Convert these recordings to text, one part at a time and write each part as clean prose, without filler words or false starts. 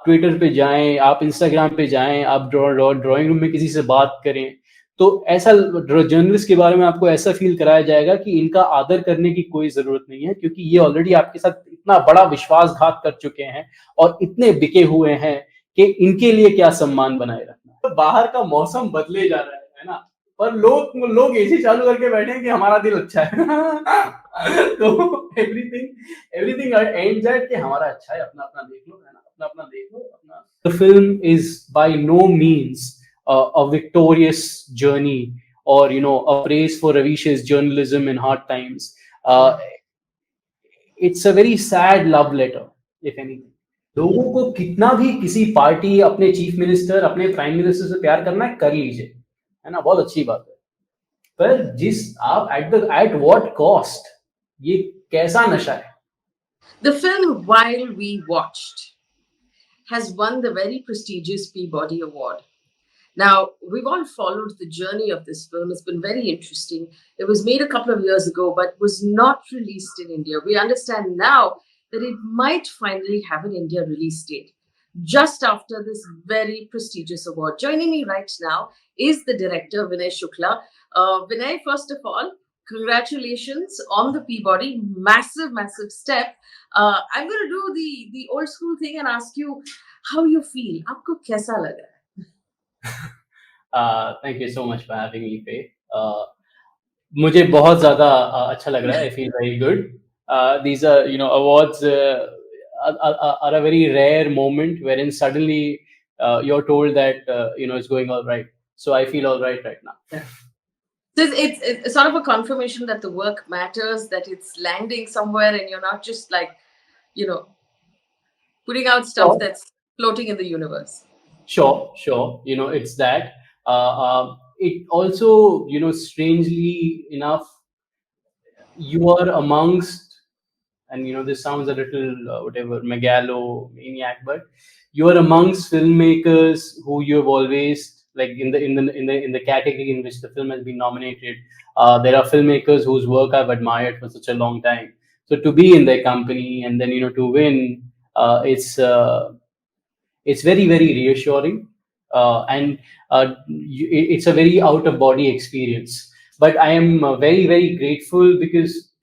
Twitter पे जाएं, आप इंस्टाग्राम पे जाएं, आप ड्राइंग रूम में किसी से बात करें, तो ऐसा जर्नलिस्ट के बारे में आपको ऐसा फील कराया जाएगा कि इनका आदर करने की कोई जरूरत नहीं है, क्योंकि ये ऑलरेडी आपके साथ इतना बड़ा विश्वासघात कर चुके हैं और इतने बिके हुए हैं कि इनके लिए क्या सम्मान बनाए रखना। तो बाहर का मौसम बदले जा रहा है ना, पर लोग एसी चालू करके बैठे हैं कि हमारा दिल अच्छा है। तो एवरीथिंग एंड्स एट कि हमारा अच्छा है, अपना अपना देख लो, है ना, अपना अपना देख लो अपना। The film is by no means a victorious journey or a praise for Ravish's journalism in hard times. It's a very sad love letter, if anything. लोगों को कितना भी किसी पार्टी, अपने चीफ मिनिस्टर, अपने प्राइम मिनिस्टर से प्यार करना है, कर लीजिए, है ना, बहुत अच्छी बात है, पर जिस आप एट व्हाट कॉस्ट, ये कैसा नशा है? The film While We Watched has won the very prestigious Peabody Award. Now, we've all followed the journey of this film. It's been very interesting. It was made a couple of years ago, but was not released in India. We understand now that it might finally have an India release date just after this very prestigious award. Joining me right now is the director, Vinay Shukla. Vinay, first of all, congratulations on the Peabody. Massive, massive step. I'm going to do the old school thing and ask you how you feel. Aapko kaisa laga? Thank you so much for having me, Faye. मुझे बहुत ज़्यादा अच्छा लग रहा है. I feel very good. These are, awards are a very rare moment wherein suddenly you're told that it's going all right. So I feel all right now. So it's sort of a confirmation that the work matters, that it's landing somewhere, and you're not just like, putting out stuff that's floating in the universe. Sure. It's that. It also, strangely enough, you are amongst, and this sounds a little whatever megalomaniac, but you are amongst filmmakers who you have always, like, in the category in which the film has been nominated. There are filmmakers whose work I've admired for such a long time. So to be in their company and then to win, it's very, very reassuring, and it's a very out of body experience. But I am very, very grateful because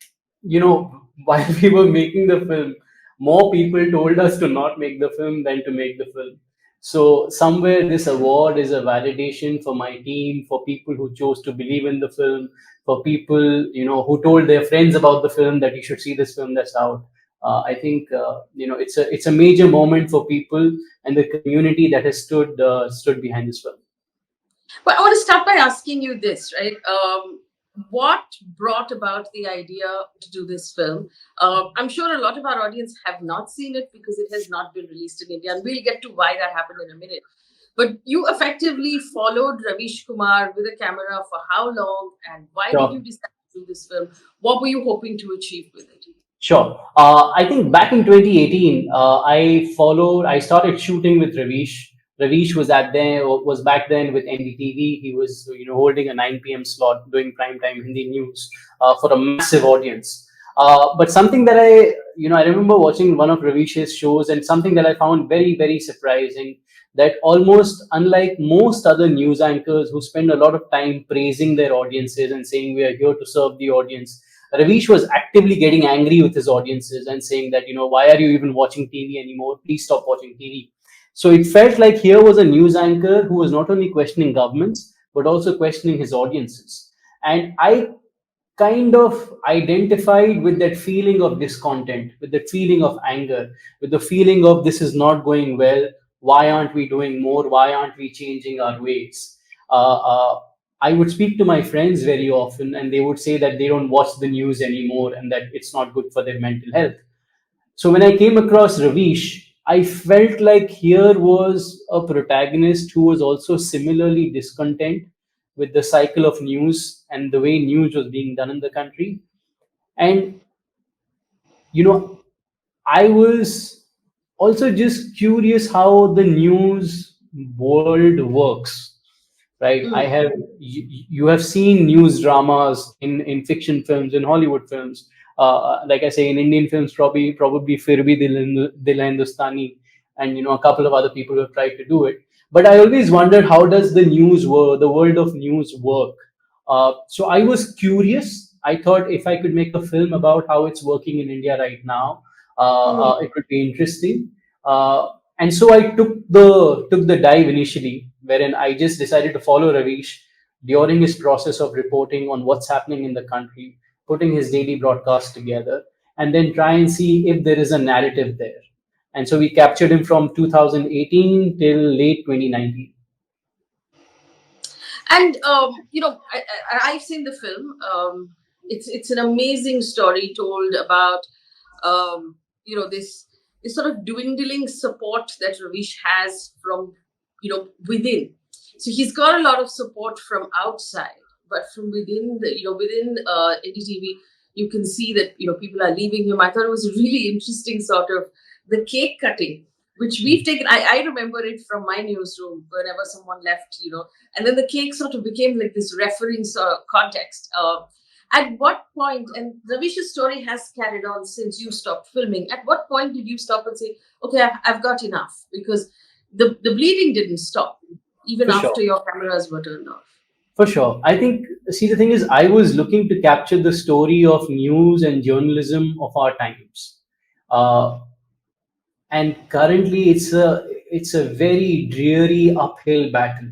while we were making the film, more people told us to not make the film than to make the film. So somewhere this award is a validation for my team, for people who chose to believe in the film, for people who told their friends about the film that you should see this film that's out. I think it's a major moment for people and the community that has stood behind this film. But I want to start by asking you this, right? What brought about the idea to do this film? I'm sure a lot of our audience have not seen it because it has not been released in India, and we'll get to why that happened in a minute. But you effectively followed Ravish Kumar with a camera for how long, and why did you decide to do this film? What were you hoping to achieve with it? Sure. I think back in 2018, I started shooting with Ravish. Ravish was back then with NDTV. He was, holding a 9 p.m. slot doing primetime Hindi news for a massive audience. But something that I remember watching one of Ravish's shows, and something that I found very, very surprising, that almost unlike most other news anchors who spend a lot of time praising their audiences and saying we are here to serve the audience, Ravish was actively getting angry with his audiences and saying that, why are you even watching TV anymore? Please stop watching TV. So it felt like here was a news anchor who was not only questioning governments, but also questioning his audiences. And I kind of identified with that feeling of discontent, with that feeling of anger, with the feeling of this is not going well. Why aren't we doing more? Why aren't we changing our ways? I would speak to my friends very often, and they would say that they don't watch the news anymore and that it's not good for their mental health. So when I came across Ravish, I felt like here was a protagonist who was also similarly discontent with the cycle of news and the way news was being done in the country. And, I was also just curious how the news world works. Right, you have seen news dramas in fiction films, in Hollywood films. Like I say, in Indian films, probably Fir Bhi Dil Hai Hindustani. and a couple of other people who have tried to do it. But I always wondered, how does the world of news work? So I was curious. I thought if I could make a film about how it's working in India right now, it would be interesting. And so I took the dive initially, wherein I just decided to follow Ravish during his process of reporting on what's happening in the country, putting his daily broadcast together, and then try and see if there is a narrative there. And so we captured him from 2018 till late 2019. And I've seen the film. It's an amazing story told about this sort of dwindling support that Ravish has from within. So he's got a lot of support from outside, but from within within NDTV, you can see that people are leaving him. I thought it was a really interesting sort of the cake cutting, which we've taken. I remember it from my newsroom whenever someone left, and then the cake sort of became like this referring sort of context. At what point, and Ravish's story has carried on since you stopped filming, at what point did you stop and say, okay, I've got enough? Because the bleeding didn't stop even For sure. after your cameras were turned off. For sure. I think, see, the thing is, I was looking to capture the story of news and journalism of our times. Uh, and currently, it's a very dreary uphill battle.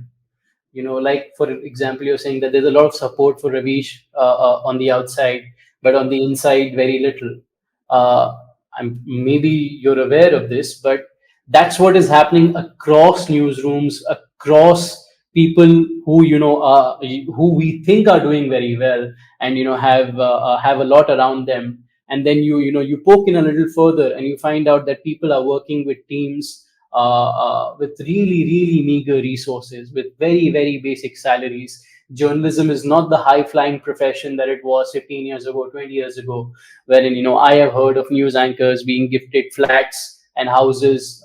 Like for example, you're saying that there's a lot of support for Ravish on the outside, but on the inside, very little. Uh, maybe you're aware of this, but that's what is happening across newsrooms, across people who who we think are doing very well, and have a lot around them. And then you poke in a little further, and you find out that people are working with teams with really, really meager resources, with very, very basic salaries. Journalism is not the high flying profession that it was 15 years ago, 20 years ago, wherein, I have heard of news anchors being gifted flats and houses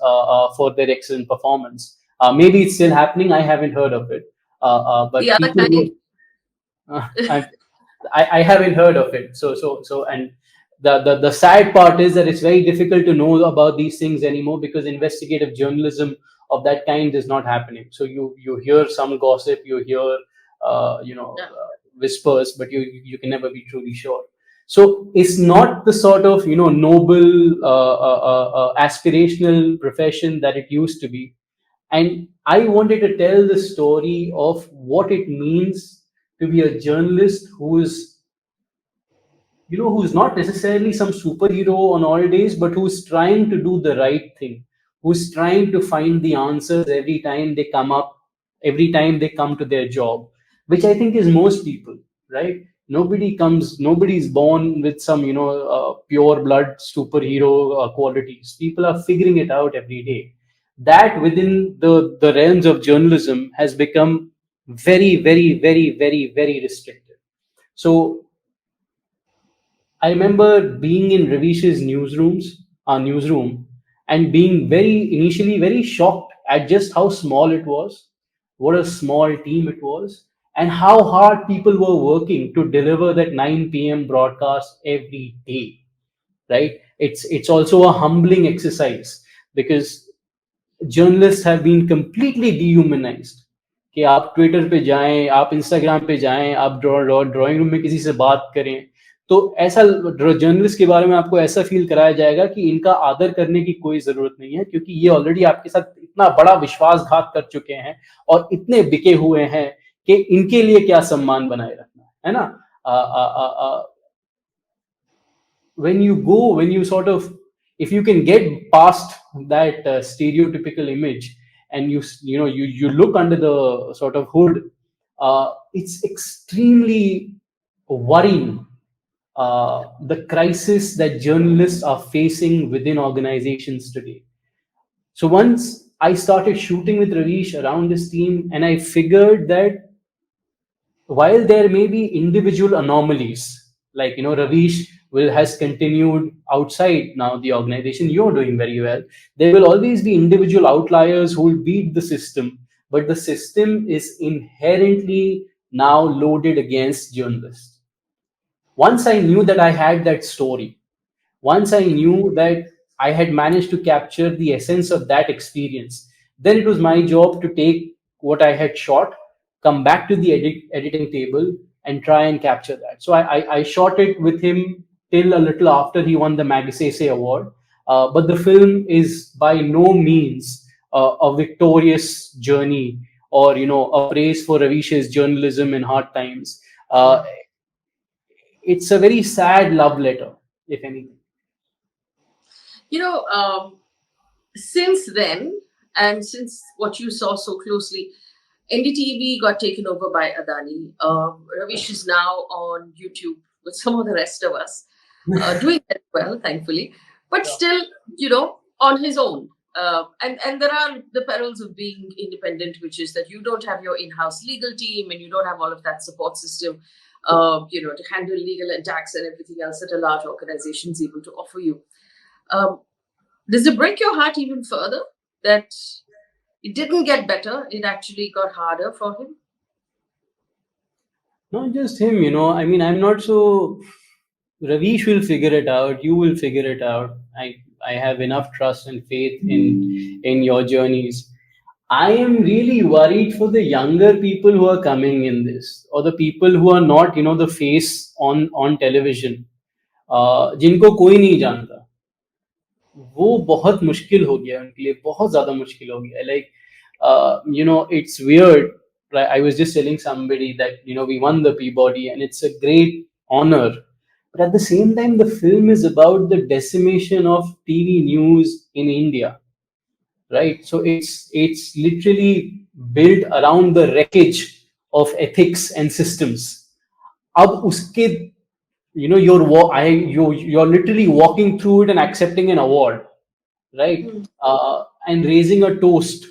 for their excellent performance. Maybe it's still happening. I haven't heard of it. The But other people kind. who, I, I haven't heard of it. And the sad part is that it's very difficult to know about these things anymore, because investigative journalism of that kind is not happening. So you hear some gossip, you hear Yeah. whispers, but you can never be truly sure. So it's not the sort of noble aspirational profession that it used to be. And I wanted to tell the story of what it means to be a journalist who's not necessarily some superhero on all days, but who's trying to do the right thing, who's trying to find the answers every time they come to their job, which I think is most people, right? Nobody's born with some, pure blood superhero qualities. People are figuring it out every day. That within the realms of journalism has become very, very, very, very, very restricted. So I remember being in Ravish's newsroom, and being initially very shocked at just how small it was, what a small team it was, and how hard people were working to deliver that 9 p.m. broadcast every day. Right? It's also a humbling exercise, because journalist have been completely dehumanised कि आप Twitter पे जाएं, आप Instagram पे जाएं, आप drawing room में किसी से बात करें, तो ऐसा जर्नलिस्ट के बारे में आपको ऐसा फील कराया जाएगा कि इनका आदर करने की कोई जरूरत नहीं है, क्योंकि ये ऑलरेडी आपके साथ इतना बड़ा विश्वासघात कर चुके हैं और इतने बिके हुए हैं कि इनके लिए क्या सम्मान बनाए रखना है ना. When you sort of, if you can get past that stereotypical image, and you look under the sort of hood, it's extremely worrying, the crisis that journalists are facing within organizations today. So once I started shooting with Ravish around this team, and I figured that while there may be individual anomalies, like Ravish will has continued outside now the organization, you're doing very well, there will always be individual outliers who will beat the system, but the system is inherently now loaded against journalists. Once I knew that I had that story, once I knew that I had managed to capture the essence of that experience. Then it was my job to take what I had shot, come back to the editing table, and try and capture that. So I shot it with him till a little after he won the Magsaysay Award. But the film is by no means a victorious journey, or a praise for Ravish's journalism in hard times. Uh, it's a very sad love letter, if anything. You know, since then, and since what you saw so closely, NDTV got taken over by Adani. Ravish is now on YouTube with some of the rest of us, doing very well, thankfully, but Yeah. still, on his own. And there are the perils of being independent, which is that you don't have your in-house legal team and you don't have all of that support system, to handle legal and tax and everything else that a large organization is able to offer you. Um, does it break your heart even further that it didn't get better? It actually got harder for him. Not just him, I mean, I'm not so. Ravish will figure it out. You will figure it out. I have enough trust and faith in your journeys. I am really worried for the younger people who are coming in this, or the people who are not, the face on television, जिनको कोई नहीं जानता. वो बहुत मुश्किल हो गया उनके लिए, बहुत ज़्यादा मुश्किल हो गया. Like, it's weird. Right? I was just telling somebody that, we won the Peabody and it's a great honor. But at the same time, the film is about the decimation of TV news in India, right? So it's literally built around the wreckage of ethics and systems. अब उसके you're literally walking through it and accepting an award, right? Hmm. And raising a toast.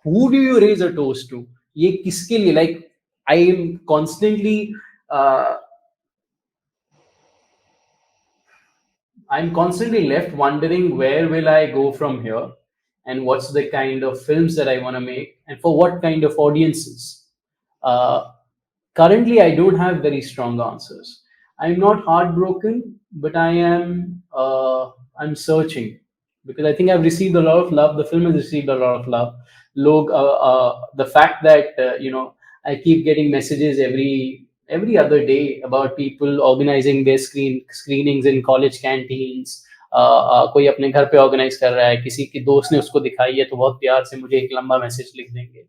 Who do you raise a toast to? ये किसके लिए? Like, I am constantly uh, I'm constantly left wondering, where will I go from here, and what's the kind of films that I want to make, and for what kind of audiences. Uh, Currently, I don't have very strong answers. I'm not heartbroken, but I'm searching, because I think I've received a lot of love. The film has received a lot of love. The fact that I keep getting messages every other day about people organizing their screenings in college canteens. कोई अपने घर पे organise कर रहा है, किसी की दोस्त ने उसको दिखाई है तो बहुत प्यार से मुझे एक लंबा मैसेज लिख देंगे.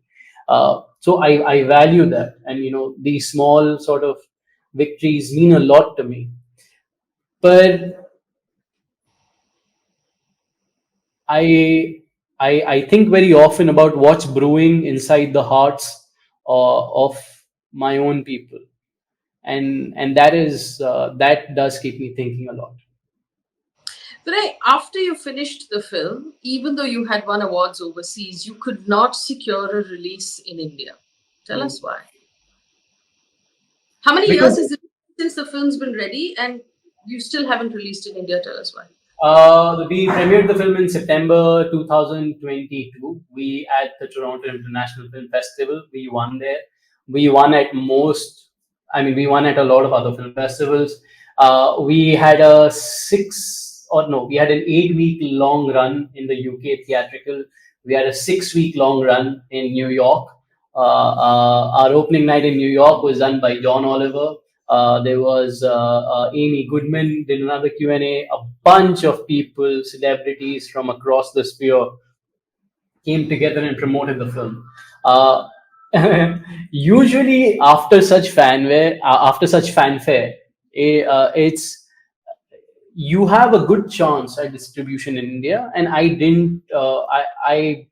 So I value that, and these small sort of victories mean a lot to me. But I I think very often about what's brewing inside the hearts of my own people, and that does keep me thinking a lot. But after you finished the film, even though you had won awards overseas, you could not secure a release in India. Tell Mm. us why. How many years Because is it since the film's been ready and you still haven't released in India? Tell us why. We premiered the film in September 2022. We at the Toronto International Film Festival. We won there. We won at most. I mean, we won at a lot of other film festivals. We had a six or no, we had an 8 week long run in the UK theatrical. We had a 6 week long run in New York. Our opening night in New York was done by John Oliver. There was Amy Goodman did another Q&A. A bunch of people, celebrities from across the sphere, came together and promoted the film. Uh, Usually, after such fanfare, it's you have a good chance at distribution in India, and I didn't. I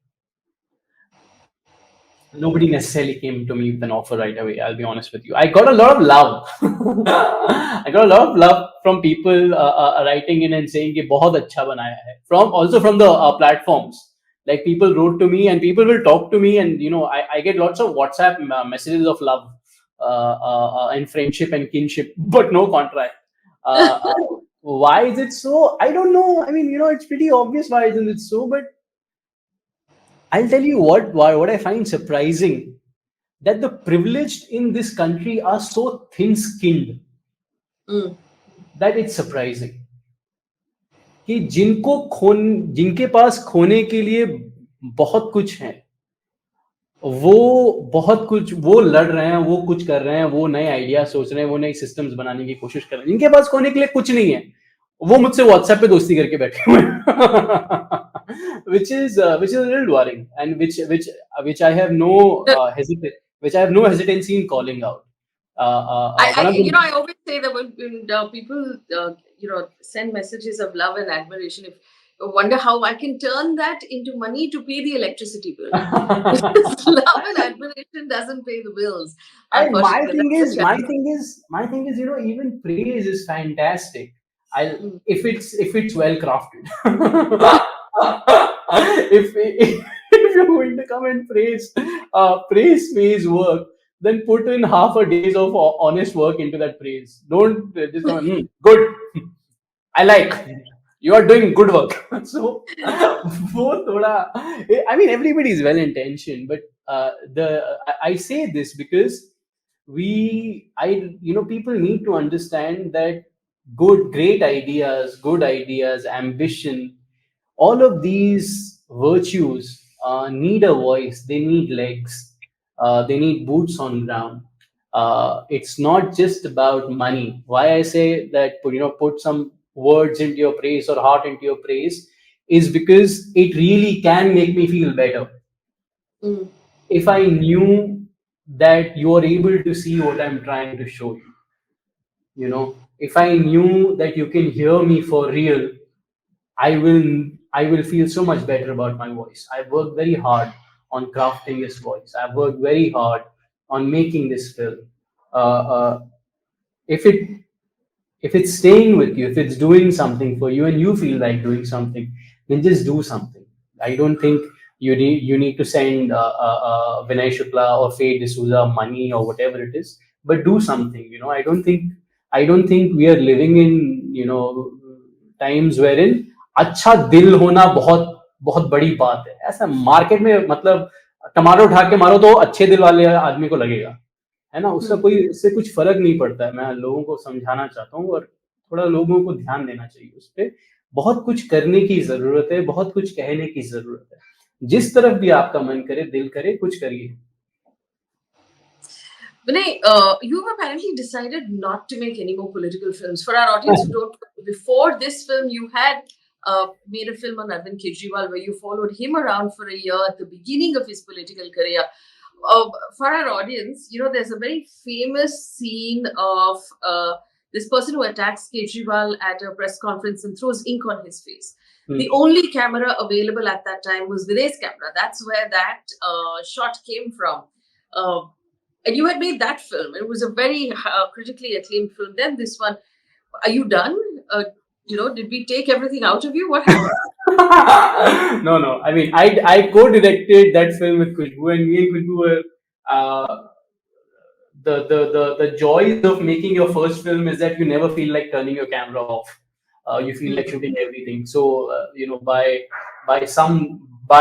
Nobody necessarily came to me with an offer right away. I'll be honest with you. I got a lot of love. I got a lot of love from people writing in and saying कि बहुत अच्छा बनाया है. From the platforms. Like, people wrote to me and people will talk to me, and I get lots of WhatsApp messages of love and friendship and kinship, but no contract. Why is it so? I don't know. I mean, it's pretty obvious why isn't it so, but I'll tell you what I find surprising, that the privileged in this country are so thin skinned Mm. that it's surprising. कि जिनके पास खोने के लिए बहुत कुछ है, वो बहुत कुछ वो लड़ रहे हैं, वो कुछ कर रहे हैं, वो नए आइडिया सोच रहे हैं, वो नई सिस्टम्स बनाने की कोशिश कर रहे हैं। जिनके पास खोने के लिए कुछ नहीं है, वो मुझसे व्हाट्सएप पे दोस्ती करके बैठे हुए हैं which is a little worrying, and which I have no which I have no hesitancy in calling out. One of the I always say that when people, send messages of love and admiration, if wonder how I can turn that into money to pay the electricity bill. Because love and admiration doesn't pay the bills. And Unfortunately, that's the challenge. even praise is fantastic. I'll Mm. if it's well crafted. If you're going to come and praise Faye's work, then put in half a days of honest work into that praise. Don't just go, good. I like. You are doing good work. So, वो थोड़ा, I mean, everybody is well intentioned, but I say this because people need to understand that good ideas, ambition, all of these virtues need a voice. They need legs. They need boots on ground. It's not just about money. Why I say that, put some words into your praise or heart into your praise is because it really can make me feel better. Mm. If I knew that you are able to see what I'm trying to show you, if I knew that you can hear me for real, I will feel so much better about my voice. I've worked very hard on crafting this voice. I've worked very hard on making this film. If it's staying with you, if it's doing something for you, and you feel like doing something, then just do something. I don't think you need to send Vinay Shukla or Faye D'Souza money or whatever it is, but do something. I don't think we are living in times wherein अच्छा दिल होना बहुत बहुत बड़ी बात है। ऐसा market में मतलब टमाटर उठा के मारो तो अच्छे दिल वाले आदमी को लगेगा, है ना? उसका Mm. कोई इससे कुछ फ़र्क नहीं पड़ता है। मैं लोगों को समझाना चाहता हूँ, और थोड़ा लोगों को ध्यान देना चाहिए उस पे। बहुत कुछ करने की ज़रूरत है, बहुत कुछ कहने की ज़रूरत है। जिस तरफ भी आपका मन करे, दिल करे, कुछ करिए। Vinay, you have apparently decided not to make any more political films. For our audience who don't know, before this film, you had made a film on Arvind Kejriwal where you followed him around for a year at the beginning of his political career. For our audience, there's a very famous scene of this person who attacks Kejriwal at a press conference and throws ink on his face. Hmm. The only camera available at that time was Vinay's camera. That's where that shot came from. And you had made that film. It was a very critically acclaimed film. Then this one, are you done? Did we take everything out of you? What happened? No, no. I mean, I co-directed that film with Kushbu, and me and Kushbu were the joys of making your first film is that you never feel like turning your camera off. You feel like Mm. shooting everything. So by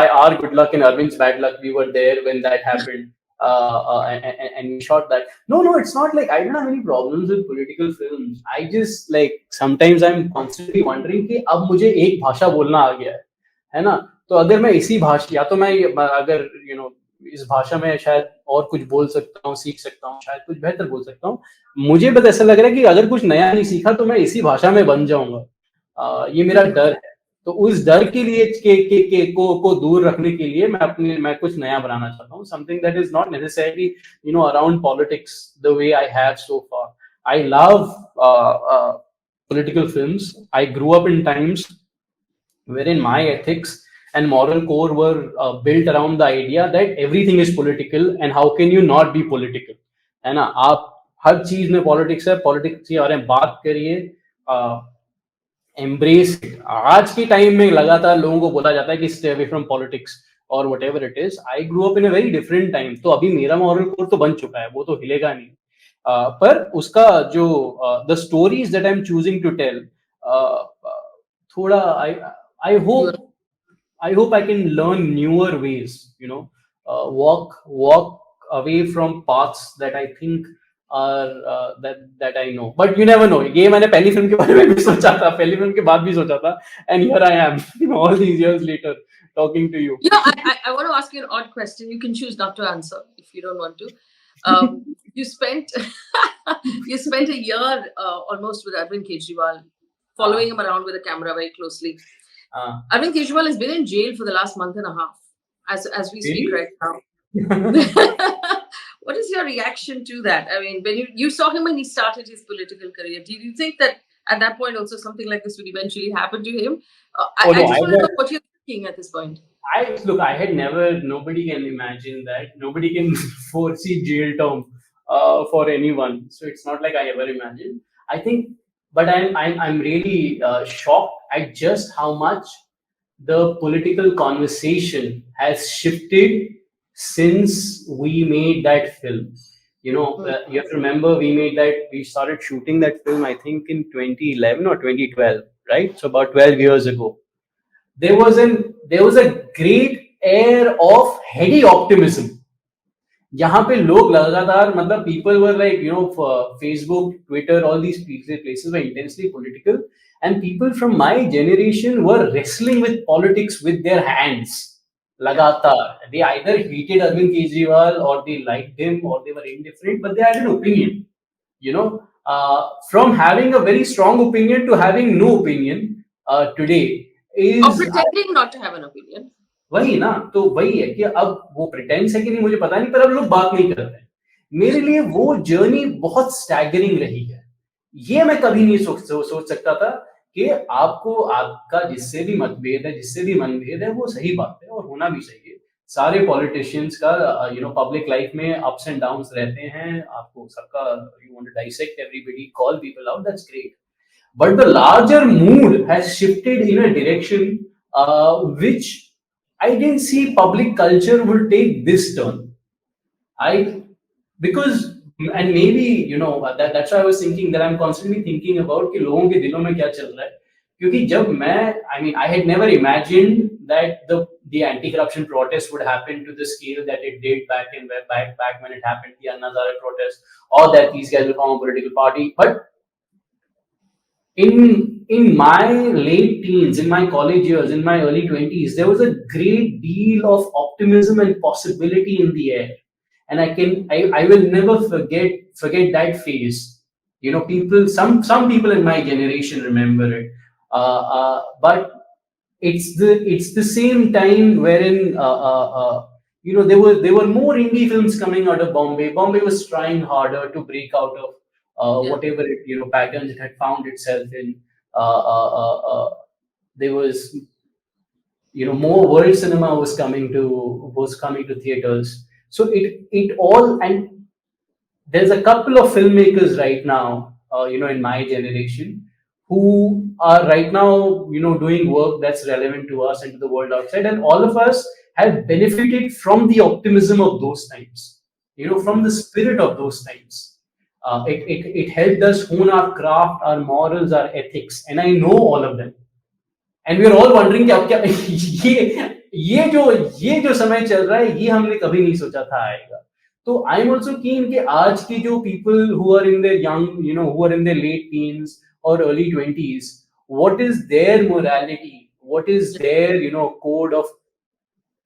our good luck and Arvind's bad luck, we were there when that happened. And we shot that. No, no, it's not like I don't have any problems with political films. I just like sometimes I'm constantly wondering कि अब मुझे एक भाषा बोलना आ गया है ना? तो अगर मैं इसी भाषा, या तो मैं अगर इस भाषा में शायद और कुछ बोल सकता हूँ, सीख सकता हूँ, शायद कुछ बेहतर बोल सकता हूँ। मुझे बस ऐसा लग रहा है कि अगर कुछ नया नहीं सीखा तो मैं इसी भाषा में बन जाऊंगा। ये मेरा डर है। तो उस डर के लिए को दूर रखने के लिए मैं कुछ नया बनाना चाहता हूँ, something that is not necessarily around politics the way I have so far. I love political films. I grew up in times wherein my ethics and moral core were built around the idea that everything is political and how can you not be political, है ना? आप हर चीज में politics है, politics के बारे में बात करिए, एम्ब्रेस। आज के टाइम में लगातार लोगों को बोला जाता है कि स्टे अवे फ्रॉम पॉलिटिक्स और what ever it is. I grow up in a very different time. तो अभी मेरा मॉरल कोड तो बन चुका है, वो तो हिलेगा नहीं। पर उसका जो the stories that I am choosing to tell, थोड़ा I You are. Hope I hope I can learn newer ways, walk away from paths that I think are that I know. But you never know. ये मैंने पहली film के बारे में भी सोचा था, पहली फिल्म के बाद भी सोचा था, and here I am, all these years later, talking to you. I want to ask you an odd question. You can choose not to answer if you don't want to. You spent you spent a year almost with Arvind Kejriwal, following him around with a camera very closely. Arvind Kejriwal has been in jail for the last month and a half, as we speak Really? right now. What is your reaction to that? I mean, when you saw him when he started his political career, did you think that at that point also something like this would eventually happen to him? Oh I no, just want to know what you're thinking at this point. I look. I had never. Nobody can imagine that. Nobody can foresee jail term for anyone. So it's not like I ever imagined. I think, but I'm really shocked at just how much the political conversation has shifted since we made that film. You have to remember we started shooting that film, I think, in 2011 or 2012, right? So about 12 years ago. There was a great air of heady optimism. यहाँ पे लोग लगातार मतलब people were like, Facebook, Twitter, all these places were intensely political, and people from my generation were wrestling with politics with their hands. लगातार. They either hated Arvind Kejriwal or they liked him or they were indifferent, but they had an opinion. From having a very strong opinion to having no opinion today Or is pretending not to have an opinion. वही ना, तो वही है कि अब वो pretence है कि नहीं मुझे पता नहीं, पर अब लोग बात नहीं करते हैं. मेरे लिए वो जर्नी बहुत स्टैगरिंग रही है. ये मैं कभी नहीं सोच सकता था कि आपका जिससे भी मतभेद है, जिससे भी मनभेद है, वो सही बात है और होना भी चाहिए. सारे पॉलिटिशियंस का पब्लिक लाइफ में अप्स एंड डाउन्स रहते हैं. आपको सबका you want to dissect everybody, call people out, that's great. But the larger mood has shifted in a direction which I didn't see public culture will take this turn. I because and maybe that's why I was thinking that I'm constantly thinking about कि लोगों के दिलों में क्या चल रहा है. क्योंकि जब मैं I had never imagined that the anti-corruption protest would happen to the scale that it did back when it happened, the Anna Hazare protest, or that these guys will form a political party. But in my late teens, in my college years, in my early 20s, there was a great deal of optimism and possibility in the air. And I will never forget that phase. Some people in my generation remember it. But it's the same time wherein there were more indie films coming out of Bombay. Bombay was trying harder to break out of whatever patterns it had found itself in. There was more world cinema was coming to theaters. So it all, and there's a couple of filmmakers right now, in my generation who are right now, doing work that's relevant to us and to the world outside, and all of us have benefited from the optimism of those times, from the spirit of those times. It helped us hone our craft, our morals, our ethics, and I know all of them. And we're all wondering कि अब क्या ये जो समय चल रहा है, ये हमने कभी नहीं सोचा था आएगा. तो आई एम ऑल्सो कीन कि आज की जो people who are in their young, who are in their late teens or early 20s, what is their morality, what is their code of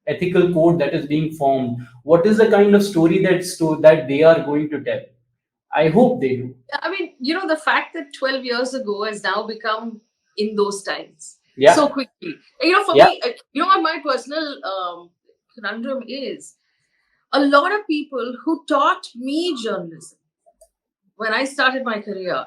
ethical code that is being formed, what is the kind of story that they are going to tell. I hope they do. I mean, the fact that 12 years ago has now become in those times Yeah. so quickly. For Yeah. me, what my personal conundrum is, a lot of people who taught me journalism when I started my career,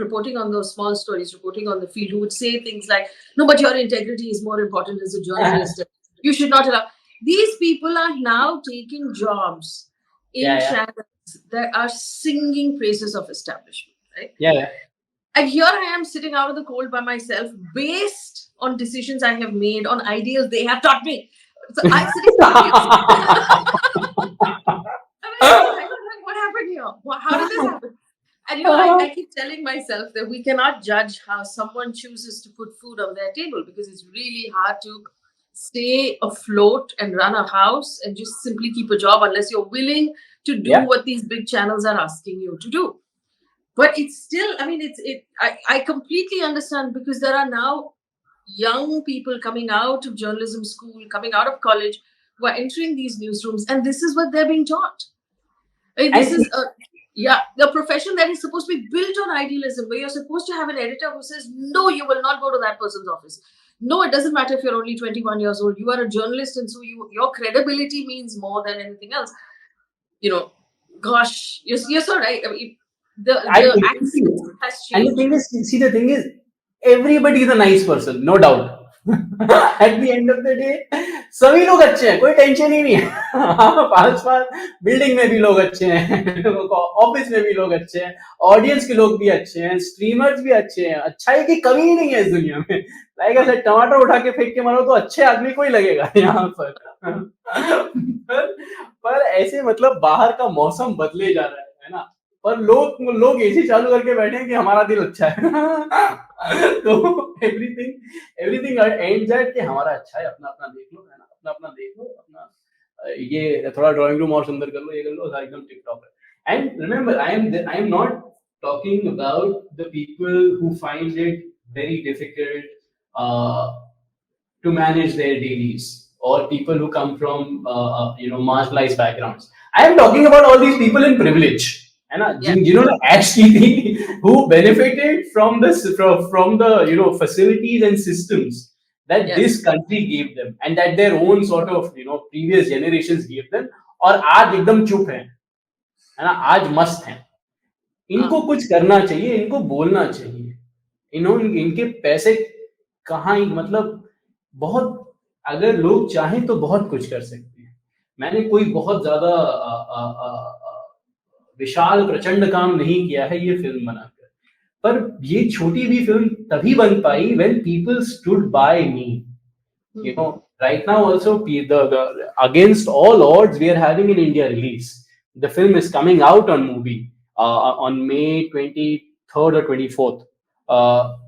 reporting on those small stories, reporting on the field, who would say things like, no, but your integrity is more important as a journalist. You should not allow. These people are now taking jobs in channels that are singing praises of establishment, right? Yeah. And here I am sitting out of the cold by myself, based on decisions I have made, on ideals they have taught me. So I'm sitting what happened here? How did this happen? And I keep telling myself that we cannot judge how someone chooses to put food on their table, because it's really hard to stay afloat and run a house and just simply keep a job unless you're willing to do Yeah, what these big channels are asking you to do. But it's still, I mean, I completely understand, because there are now young people coming out of journalism school, coming out of college, who are entering these newsrooms, and this is what they're being taught. I mean, this and is a, yeah, the profession that is supposed to be built on idealism, where you're supposed to have an editor who says, no, you will not go to that person's office. No, it doesn't matter if you're only 21 years old. You are a journalist, and so your credibility means more than anything else. You know, gosh, you're so right. I mean, I the completely, access has and the thing changed. is, see, the thing is, everybody is a nice person, no doubt. At the end of the day, सभी लोग अच्छे हैं, कोई tension ही नहीं है. पास पास building में भी लोग अच्छे हैं, ऑफिस में भी लोग अच्छे हैं, ऑडियंस के लोग भी अच्छे हैं, स्ट्रीमर्स भी अच्छे हैं. अच्छाई की कमी ही नहीं है इस दुनिया में. लाइक ऐसे टमाटर उठा के फेंक के मारो तो अच्छे आदमी को ही लगेगा यहाँ पर. पर ऐसे मतलब बाहर का मौसम बदले जा रहा है ना. पर लोग लोग एसी चालू करके बैठे हैं कि हमारा दिल अच्छा है. तो एवरीथिंग एंड्स एट कि हमारा अच्छा है, अपना अपना देख लो, है ना, अपना अपना देख लो, अपना ये थोड़ा ड्राइंग रूम और सुंदर कर लो, ये कर लो, सारा एकदम टिकटॉक है. And remember, I am not talking about the people who find it very difficult to manage their dailies, or people who come from marginalized backgrounds. I am talking about all these people in privilege, है ना, Yeah, जिन्होंने actually who benefited from the facilities and systems that this yes, country gave them, and that their own sort of previous generations gave them, और आज एकदम चुप है ना, आज मस्त हैं. इनको uh, कुछ करना चाहिए, इनको बोलना चाहिए. इनके पैसे कहाँ ही मतलब बहुत, अगर लोग चाहें तो बहुत कुछ कर सकते हैं. मैंने कोई बहुत ज्यादा विशाल प्रचंड काम नहीं किया है ये फिल्म बनाकर, पर ये छोटी भी फिल्म तभी बन पाई when people stood by me. Right now also against all odds we are having an India release. The film is coming out on movie on May 23rd or 24th.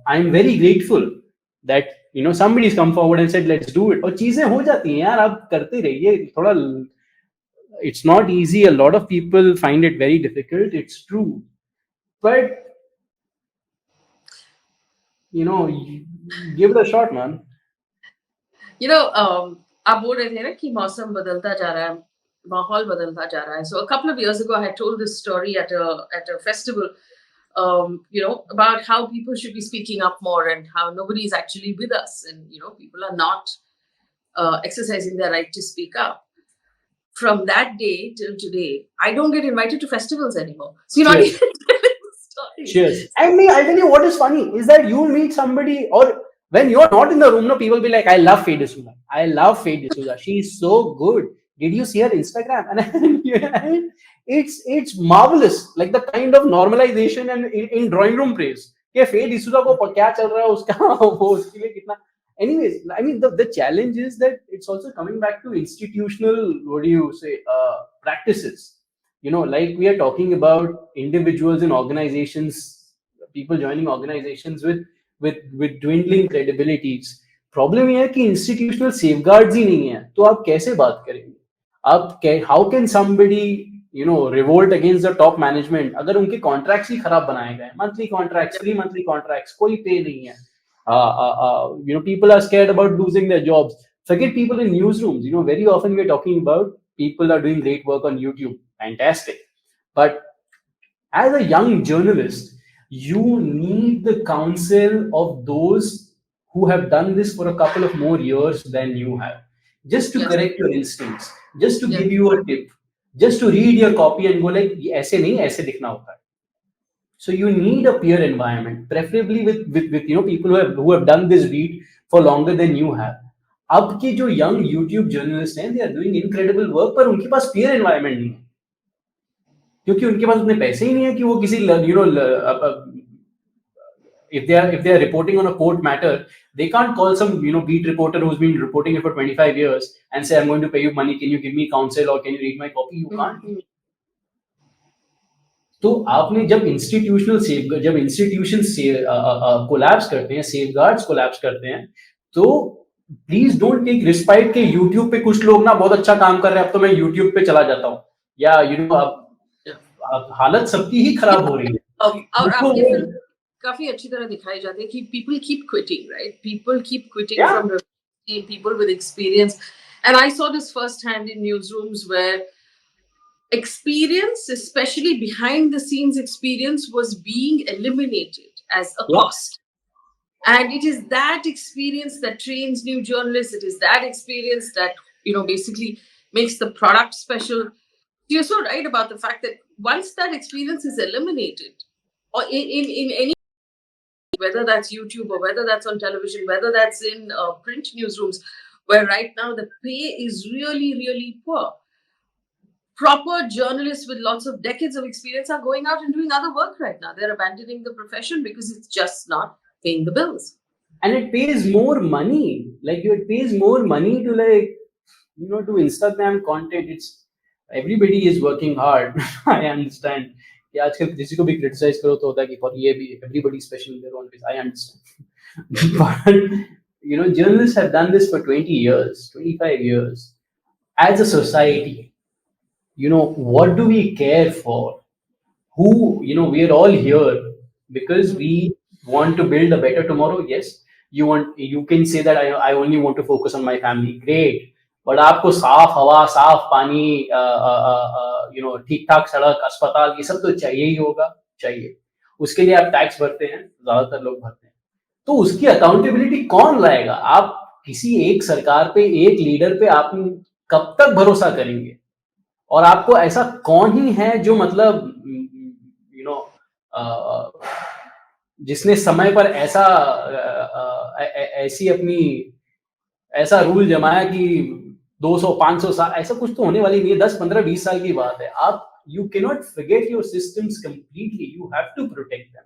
I'm very grateful that somebody's come forward and said let's do it. और चीजें हो जाती हैं यार, आप करते रहिए थोड़ा. It's not easy, a lot of people find it very difficult, it's true, but give it a shot, man. आप बोल रहे थे ना कि मौसम बदलता जा रहा है, माहौल बदलता जा रहा है. So a couple of years ago, I had told this story at a festival, about how people should be speaking up more, and how nobody is actually with us, and people are not exercising their right to speak up. From that day till today, I don't get invited to festivals anymore. So you're not Cheers. even telling the story. Cheers. And me, I tell you what is funny is that you meet somebody, or when you're not in the room, no, people be like, I love Faye D'Souza. I love Faye D'Souza. She's so good. Did you see her Instagram? And it's marvelous. Like the kind of normalization and in drawing room praise. कि Faye D'Souza को क्या चल रहा है उसका वो उसके लिए कितना. Anyways, I mean the challenge is that it's also coming back to institutional, what do you say, practices. Like we are talking about individuals in organizations, people joining organizations with dwindling credibilities. Problem ये है कि institutional safeguards ही नहीं है, तो आप कैसे बात करेंगे. How can somebody revolt against the top management अगर उनके contracts ही खराब बनाए गए, monthly contracts, 3 monthly contracts, कोई pay नहीं है. People are scared about losing their jobs. Forget people in newsrooms. Very often we're talking about people are doing great work on YouTube. Fantastic. But as a young journalist, you need the counsel of those who have done this for a couple of more years than you have. Just to Yes, correct your instincts, just to yes, give you a tip, just to read your copy and go like, ऐसे नहीं, ऐसे दिखना होता है. So you need a peer environment, preferably with people who have done this beat for longer than you have. अब के जो young YouTube journalists हैं, they are doing incredible work, पर उनके पास peer environment नहीं है, क्योंकि उनके पास उतने पैसे ही नहीं है कि वो किसी if they are reporting on a court matter, they can't call some beat reporter who's been reporting it for 25 years and say, I'm going to pay you money, can you give me counsel or can you read my copy? You can't. तो आपने जब institution से collapse करते हैं, safeguards collapse करते हैं, तो please don't take respite के यूट्यूब पे कुछ लोग ना बहुत अच्छा काम कर रहे हैं, अब तो मैं यूट्यूब पे चला जाता हूँ, या अब हालत सबकी ही खराब हो रही है। और देखो आपकी वो, फिल्म काफी अच्छी तरह दिखाई जाती है कि people keep quitting, right? People keep quitting या from people with experience. And I saw this firsthand in newsrooms where experience, especially behind the scenes experience, was being eliminated as a या cost. And it is that experience that trains new journalists. It is that experience that, basically makes the product special. You're so right about the fact that once that experience is eliminated, or in any, whether that's YouTube or whether that's on television, whether that's in print newsrooms, where right now the pay is really, really poor. Proper journalists with lots of decades of experience are going out and doing other work right now. They're abandoning the profession because it's just not paying the bills. and it pays more money, like it pays more money to, like, to Instagram content. It's, everybody is working hard. I understand कि आजकल किसी को भी criticise करो तो होता है कि for ये भी everybody special in their own ways. I understand. But journalists have done this for 20 years, 25 years. As a society, what do we care for? Who, we're all here because we want to build a better tomorrow. Yes, you can say that I only want to focus on my family. Great. But आपको साफ हवा, साफ पानी, ठीक ठाक सड़क, अस्पताल, ये सब तो चाहिए ही होगा, चाहिए। उसके लिए आप टैक्स भरते हैं, ज्यादातर लोग भरते हैं। तो उसकी अकाउंटेबिलिटी कौन लाएगा? आप किसी एक सरकार पे, एक लीडर पे आप कब तक भरोसा करेंगे? और आपको ऐसा कौन ही है जो मतलब यू नो जिसने समय पर ऐसी अपनी ऐसा रूल जमाया कि 200 500 साल, ऐसा कुछ तो होने वाली नहीं है। 10 15 20 साल की बात है। आप, you can not forget your systems completely, you have to protect them.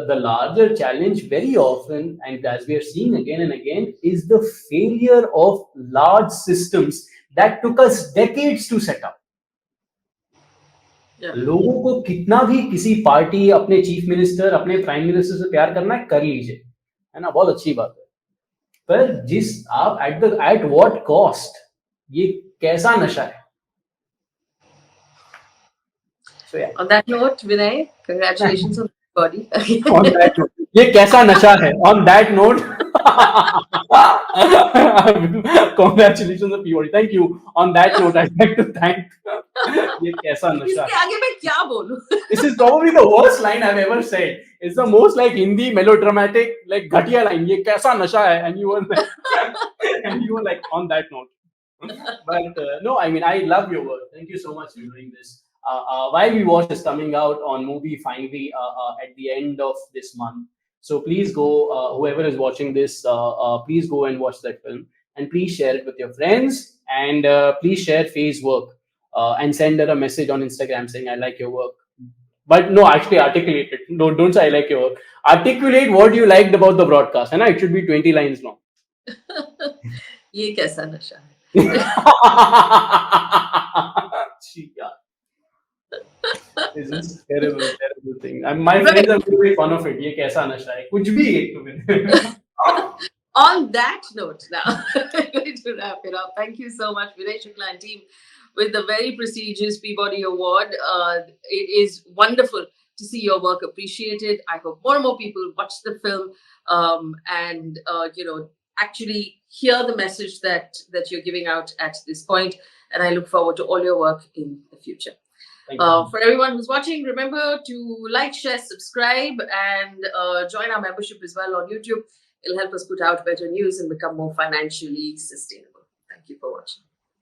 The larger challenge very often, and as we are seeing again and again, is the failure of large systems that took us decades to set up. Yeah. लोगों को कितना भी किसी party, अपने chief minister, अपने prime minister से प्यार करना है, कर लीजिए, है ना, बहुत अच्छी बात है। पर जिस आप एट व्हाट कॉस्ट, ये कैसा नशा है? So yeah. On that note, Vinay, congratulations on the body. On that note, ये कैसा नशा है? On that note, congratulations on Peabody. Thank you. On that note, I'd like to thank. ये कैसा नशा इसके है? आगे मैं क्या बोलूं? This is probably the worst line I've ever said. It's the most like Hindi melodramatic, like घटिया line. ये कैसा नशा है? And you were like, and you were like, on that note. But no, I mean, I love your work. Thank you so much for doing this. While We Watch is coming out on movie finally at the end of this month. So please go, whoever is watching this, please go and watch that film, and please share it with your friends, and please share Faye's work, and send her a message on Instagram saying I like your work. But no, actually articulate it. Don't say I like your work. Articulate what you liked about the broadcast, and it should be 20 lines long. ये कैसा नशा है? Yeah. This is terrible, terrible thing. My friends are going to make fun of it. ये कैसा नशा है? कुछ भी एक तो फिर. On that note, now I'm going to wrap it up. Thank you so much, Vinay Shukla and team, with the very prestigious Peabody Award. It is wonderful to see your work appreciated. I hope more and more people watch the film, and actually hear the message that you're giving out at this point. And I look forward to all your work in the future. For everyone who's watching, remember to like, share, subscribe, and join our membership as well on YouTube. It'll help us put out better news and become more financially sustainable. Thank you for watching.